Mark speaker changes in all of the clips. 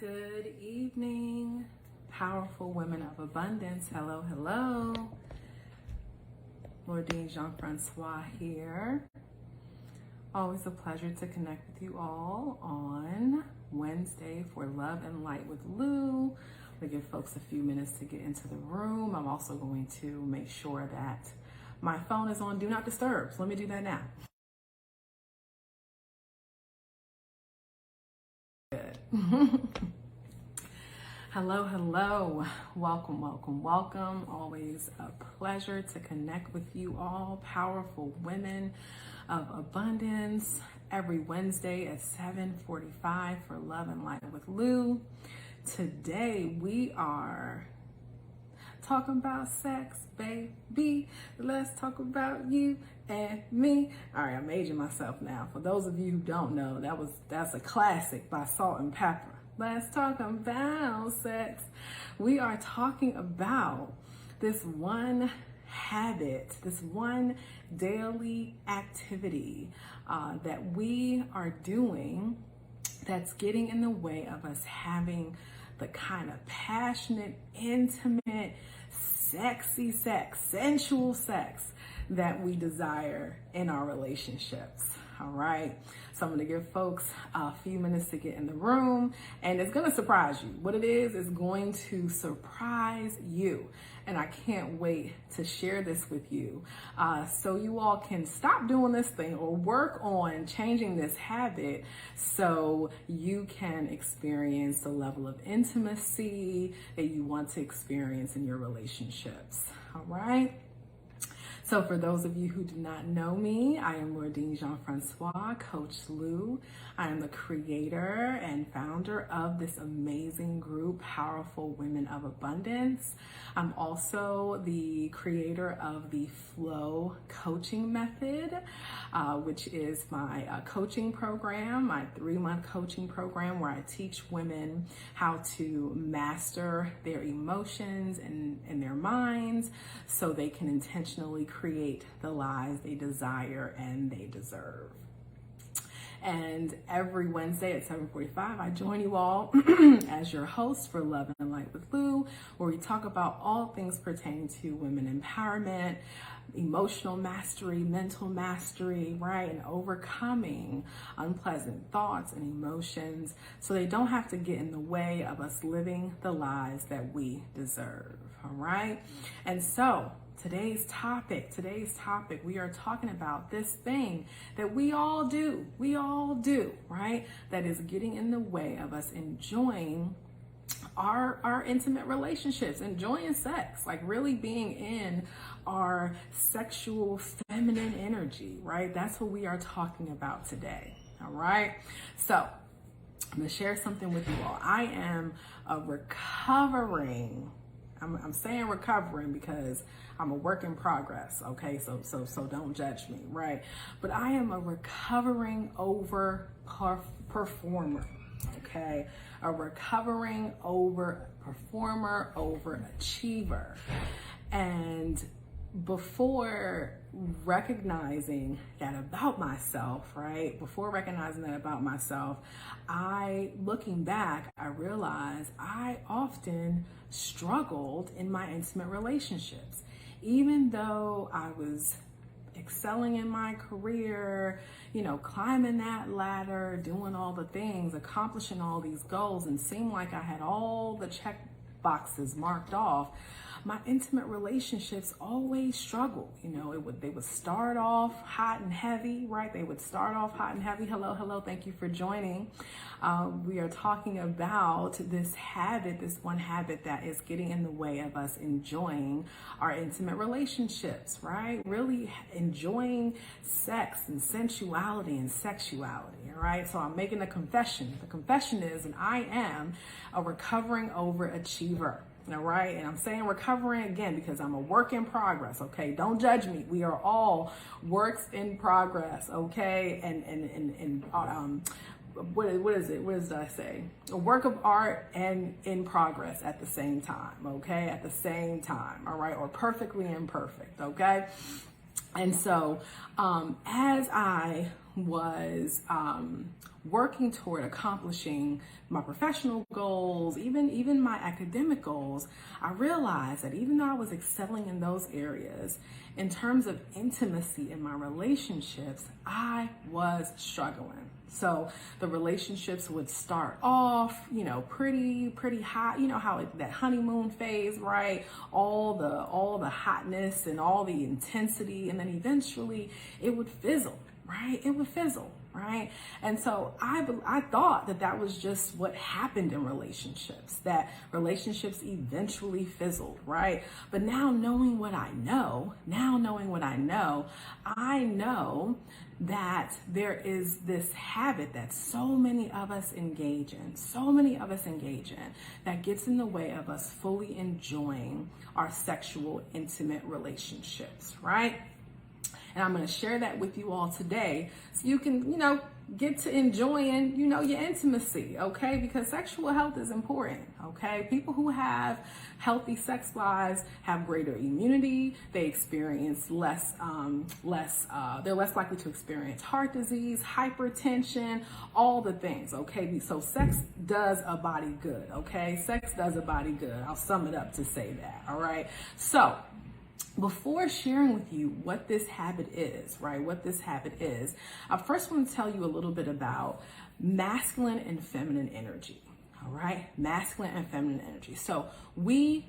Speaker 1: Good evening, powerful women of abundance. Hello, hello. Lordine Jean-Francois here. Always a pleasure to connect with you all on Wednesday for Love and Light with Lou. We give folks a few minutes to get into the room. I'm also going to make sure that my phone is on Do Not Disturb. So let me do that now. Good. Hello, hello. Welcome, welcome, welcome. Always a pleasure to connect with you all, powerful women of abundance, every Wednesday at 7:45 for Love and Light with Lou. Today we are talking about sex, baby. Let's talk about you and me. All right, I'm aging myself now. For those of you who don't know, that's a classic by Salt and Pepper. Let's talk about sex. We are talking about this one habit, this one daily activity that we are doing that's getting in the way of us having the kind of passionate, intimate, sexy sex, sensual sex that we desire in our relationships. All right. So I'm going to give folks a few minutes to get in the room, and it's going to surprise you. What it is going to surprise you. And I can't wait to share this with you so you all can stop doing this thing or work on changing this habit so you can experience the level of intimacy that you want to experience in your relationships. All right. So for those of you who do not know me, I am Lordine Jean-Francois, Coach Lou. I am the creator and founder of this amazing group, Powerful Women of Abundance. I'm also the creator of the Flow Coaching Method, which is my coaching program, my 3-month coaching program where I teach women how to master their emotions and their minds so they can intentionally create the lives they desire and they deserve. And every Wednesday at 7:45, I join you all as your host for Love and Light with Lou, where we talk about all things pertaining to women empowerment, emotional mastery, mental mastery, right? And overcoming unpleasant thoughts and emotions so they don't have to get in the way of us living the lives that we deserve, all right? And so Today's topic, we are talking about this thing that we all do, right? That is getting in the way of us enjoying our intimate relationships, enjoying sex, like really being in our sexual feminine energy, right? That's what we are talking about today, all right? So I'm gonna share something with you all. I am I'm saying recovering because I'm a work in progress, okay? So don't judge me, right? But I am a recovering over performer, okay? A recovering over performer, over achiever. And before recognizing that about myself, right? Looking back, I realized I often struggled in my intimate relationships. Even though I was excelling in my career, climbing that ladder, doing all the things, accomplishing all these goals, and seemed like I had all the check boxes marked off, my intimate relationships always struggled. They would start off hot and heavy, right? Hello, thank you for joining. We are talking about this one habit that is getting in the way of us enjoying our intimate relationships, right? Really enjoying sex and sensuality and sexuality, all right? So I'm making a confession. The confession is, and I am a recovering overachiever. All right. And I'm saying recovering again because I'm a work in progress. Okay. Don't judge me. We are all works in progress. Okay. And what is it? What did I say? A work of art and in progress at the same time. Okay. At the same time. All right. Or perfectly imperfect. Okay. And so, as I was working toward accomplishing my professional goals, even my academic goals, I realized that even though I was excelling in those areas, in terms of intimacy in my relationships, I was struggling. So the relationships would start off, pretty hot. You know how that honeymoon phase, right? All the hotness and all the intensity, and then eventually it would fizzle, right? It would fizzle, right? And so I thought that was just what happened in relationships, that relationships eventually fizzled, right? But now knowing what I know, I know that there is this habit that so many of us engage in, that gets in the way of us fully enjoying our sexual, intimate relationships, right? And I'm going to share that with you all today so you can, get to enjoying, your intimacy, okay? Because sexual health is important, okay? People who have healthy sex lives have greater immunity. They experience they're less likely to experience heart disease, hypertension, all the things, okay? So sex does a body good, okay? Sex does a body good. I'll sum it up to say that, all right? So, before sharing with you what this habit is, right? I first want to tell you a little bit about masculine and feminine energy, all right? Masculine and feminine energy. So we,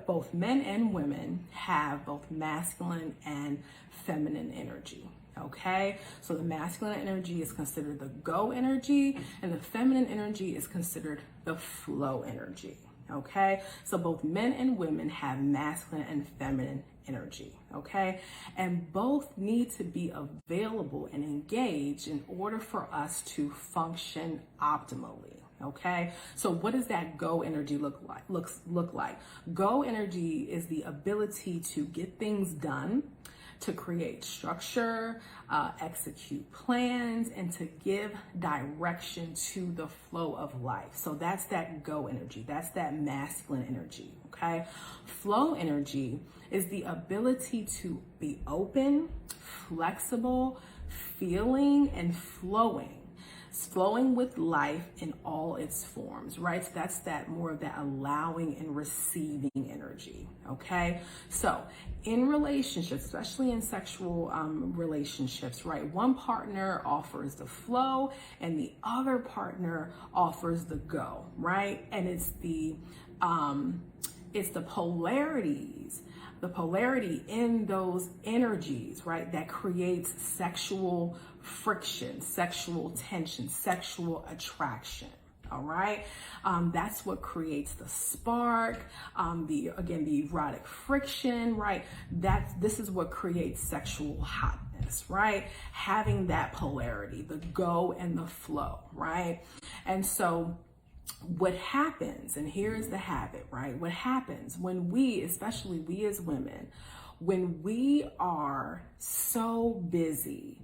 Speaker 1: both men and women, have both masculine and feminine energy. Okay, so the masculine energy is considered the go energy, and the feminine energy is considered the flow energy. Okay, so both men and women have masculine and feminine energy, okay? And both need to be available and engaged in order for us to function optimally, okay? So what does that go energy look like? Go energy is the ability to get things done, to create structure, execute plans, and to give direction to the flow of life. So that's that go energy. That's that masculine energy, okay? Flow energy is the ability to be open, flexible, feeling, and flowing with life in all its forms, right? So that's that more of that allowing and receiving energy, okay? So in relationships, especially in sexual relationships, right? One partner offers the flow and the other partner offers the go, right? And it's the polarities, the polarity in those energies, right, that creates sexual friction, sexual tension, sexual attraction. All right, that's what creates the spark, the erotic friction, right? This is what creates sexual hotness, right? Having that polarity, the go and the flow, right? And so what happens, and here's the habit, right? What happens when we, especially we as women, when we are so busy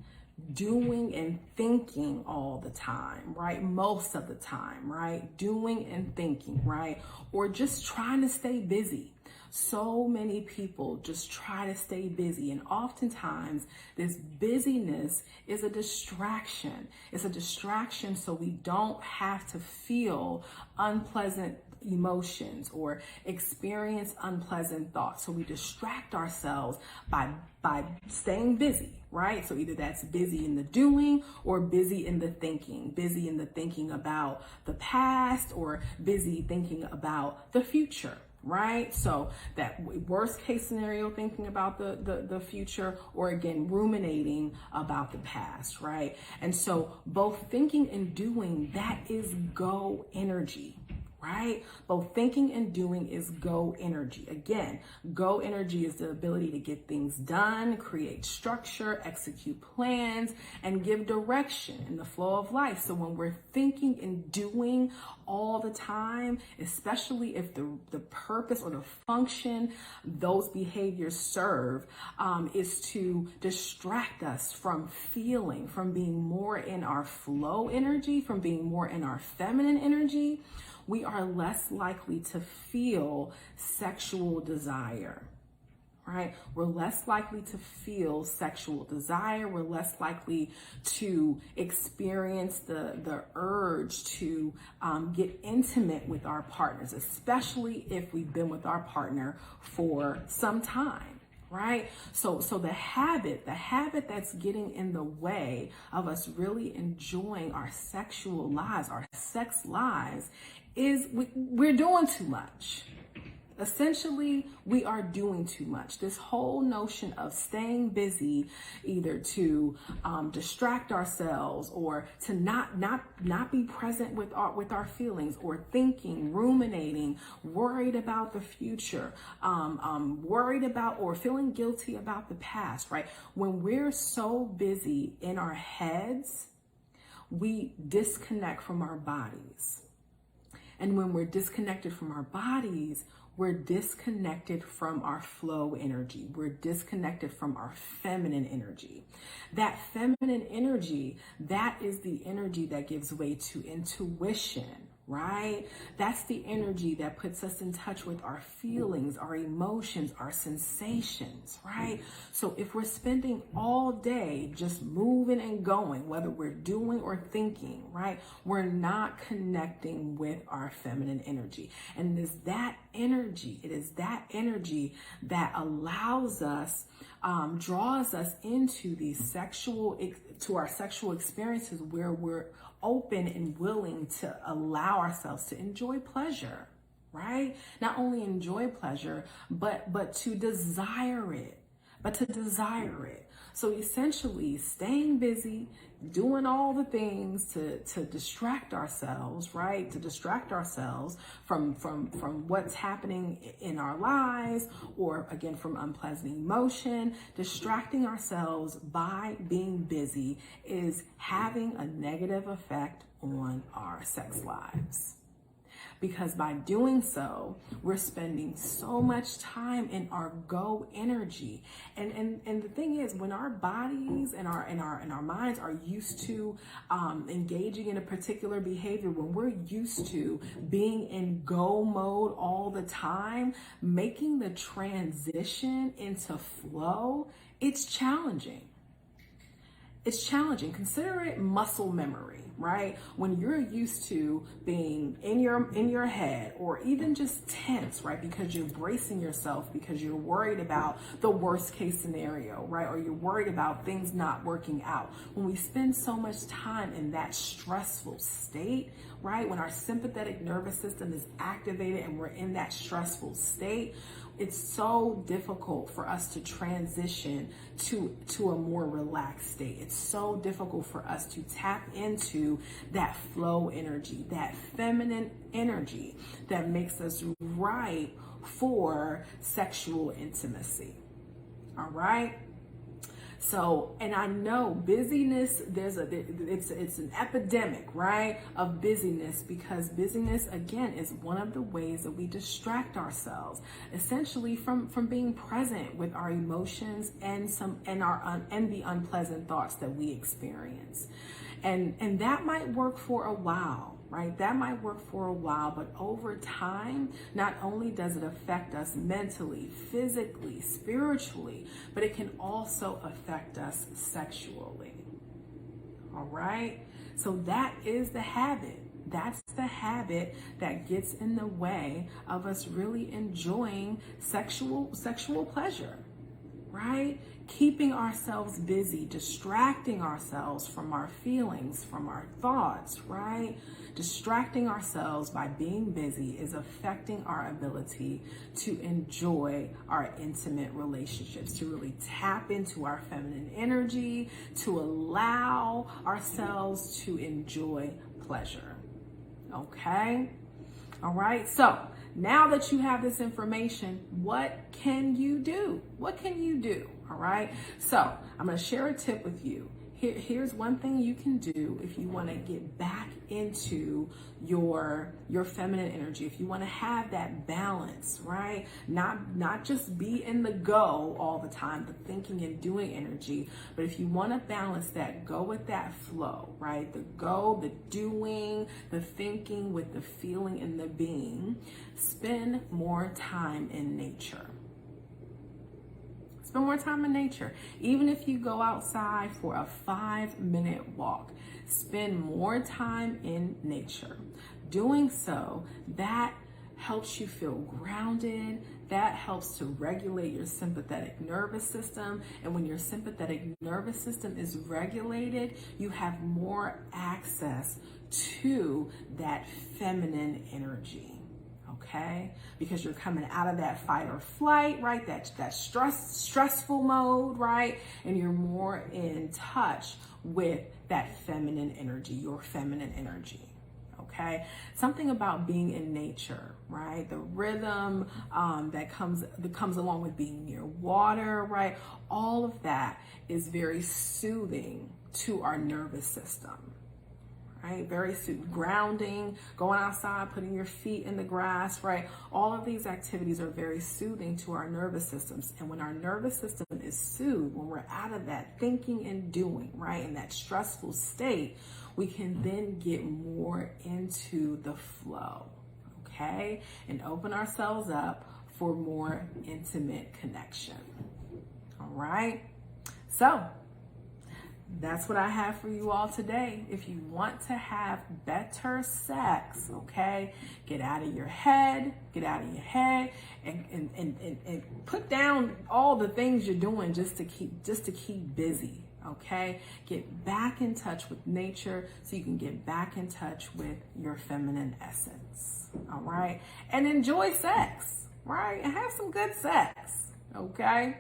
Speaker 1: doing and thinking all the time, right? Most of the time, right? Doing and thinking, right? Or just trying to stay busy. So many people just try to stay busy, and oftentimes this busyness is a distraction. It's a distraction so we don't have to feel unpleasant emotions or experience unpleasant thoughts. So we distract ourselves by staying busy, right? So either that's busy in the doing or busy in the thinking about the past, or busy thinking about the future. Right? So that worst case scenario, thinking about the future, or again, ruminating about the past, right? And so both thinking and doing, that is go energy, right? Both thinking and doing is go energy. Again, go energy is the ability to get things done, create structure, execute plans, and give direction in the flow of life. So when we're thinking and doing all the time, especially if the purpose or the function those behaviors serve is to distract us from feeling, from being more in our flow energy, from being more in our feminine energy, we are less likely to feel sexual desire, right? We're less likely to feel sexual desire. We're less likely to experience the urge to get intimate with our partners, especially if we've been with our partner for some time, right? So the habit that's getting in the way of us really enjoying our sexual lives, our sex lives, is we're doing too much. Essentially, we are doing too much. This whole notion of staying busy, either to distract ourselves or to not be present with our feelings, or thinking, ruminating, worried about the future, worried about or feeling guilty about the past, right? When we're so busy in our heads, we disconnect from our bodies. And when we're disconnected from our bodies, we're disconnected from our flow energy. We're disconnected from our feminine energy. That feminine energy, that is the energy that gives way to intuition, right? That's the energy that puts us in touch with our feelings, our emotions, our sensations, right? So if we're spending all day just moving and going, whether we're doing or thinking, right, we're not connecting with our feminine energy. And it is that energy that allows us, draws us into our sexual experiences where we're open and willing to allow ourselves to enjoy pleasure, right? Not only enjoy pleasure, but to desire it. So essentially, staying busy, doing all the things to distract ourselves, right? To distract ourselves from what's happening in our lives, or again, from unpleasant emotion. Distracting ourselves by being busy is having a negative effect on our sex lives. Because by doing so, we're spending so much time in our go energy. And the thing is, when our bodies and our minds are used to engaging in a particular behavior, when we're used to being in go mode all the time, making the transition into flow, it's challenging. Consider it muscle memory, right? When you're used to being in your head, or even just tense, right? Because you're bracing yourself because you're worried about the worst case scenario, right? Or you're worried about things not working out. When we spend so much time in that stressful state, right? When our sympathetic nervous system is activated and we're in that stressful state, it's so difficult for us to transition to a more relaxed state. It's so difficult for us to tap into that flow energy, that feminine energy that makes us ripe for sexual intimacy. All right? So, and I know busyness, it's an epidemic, right, of busyness, because busyness, again, is one of the ways that we distract ourselves, essentially from being present with our emotions and the unpleasant thoughts that we experience. And that might work for a while, right? That might work for a while, but over time, not only does it affect us mentally, physically, spiritually, but it can also affect us sexually. All right? So that is the habit. That's the habit that gets in the way of us really enjoying sexual pleasure, right? Keeping ourselves busy, distracting ourselves from our feelings, from our thoughts, right? Distracting ourselves by being busy is affecting our ability to enjoy our intimate relationships, to really tap into our feminine energy, to allow ourselves to enjoy pleasure. Okay? All right, so now that you have this information, what can you do? What can you do? All right, so I'm going to share a tip with you. Here's one thing you can do if you want to get back into your feminine energy, if you want to have that balance, right? Not just be in the go all the time, the thinking and doing energy, but if you want to balance that, go with that flow, right? The go, the doing, the thinking with the feeling and the being. Spend more time in nature. Spend more time in nature. Even if you go outside for a 5-minute walk, spend more time in nature. Doing so, that helps you feel grounded. That helps to regulate your sympathetic nervous system. And when your sympathetic nervous system is regulated, you have more access to that feminine energy. Okay, because you're coming out of that fight or flight, right? That stressful mode, right? And you're more in touch with that feminine energy, your feminine energy. Okay, something about being in nature, right? The rhythm that comes along with being near water, right? All of that is very soothing to our nervous system. Right? Very grounding, going outside, putting your feet in the grass, right? All of these activities are very soothing to our nervous systems. And when our nervous system is soothed, when we're out of that thinking and doing, right, in that stressful state, we can then get more into the flow, okay? And open ourselves up for more intimate connection. All right? So, that's what I have for you all today. If you want to have better sex, okay, get out of your head, and put down all the things you're doing just to keep busy, okay? Get back in touch with nature so you can get back in touch with your feminine essence, all right? And enjoy sex, right? And have some good sex, okay?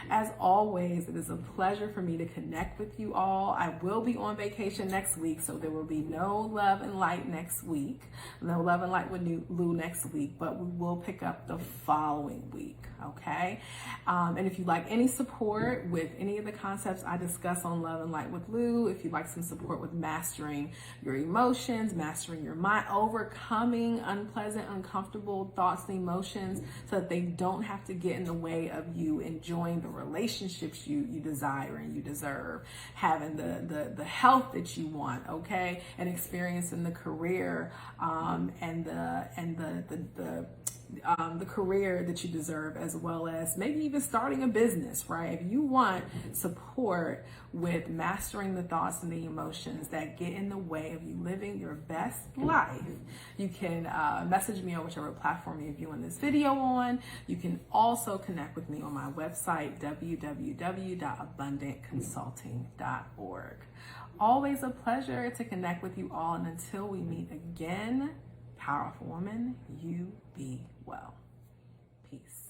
Speaker 1: As always, it is a pleasure for me to connect with you all. I will be on vacation next week, so there will be no Love and Light next week. No Love and Light with Lou next week, but we will pick up the following week, okay? And if you'd like any support with any of the concepts I discuss on Love and Light with Lou, if you'd like some support with mastering your emotions, mastering your mind, overcoming unpleasant, uncomfortable thoughts and emotions so that they don't have to get in the way of you enjoying the relationships you desire and you deserve, having the health that you want, okay, and experiencing the career and the career that you deserve, as well as maybe even starting a business, right? If you want support with mastering the thoughts and the emotions that get in the way of you living your best life, you can message me on whichever platform you're viewing this video on. You can also connect with me on my website, www.abundantconsulting.org. Always a pleasure to connect with you all, and until we meet again, powerful woman, you be well. Peace.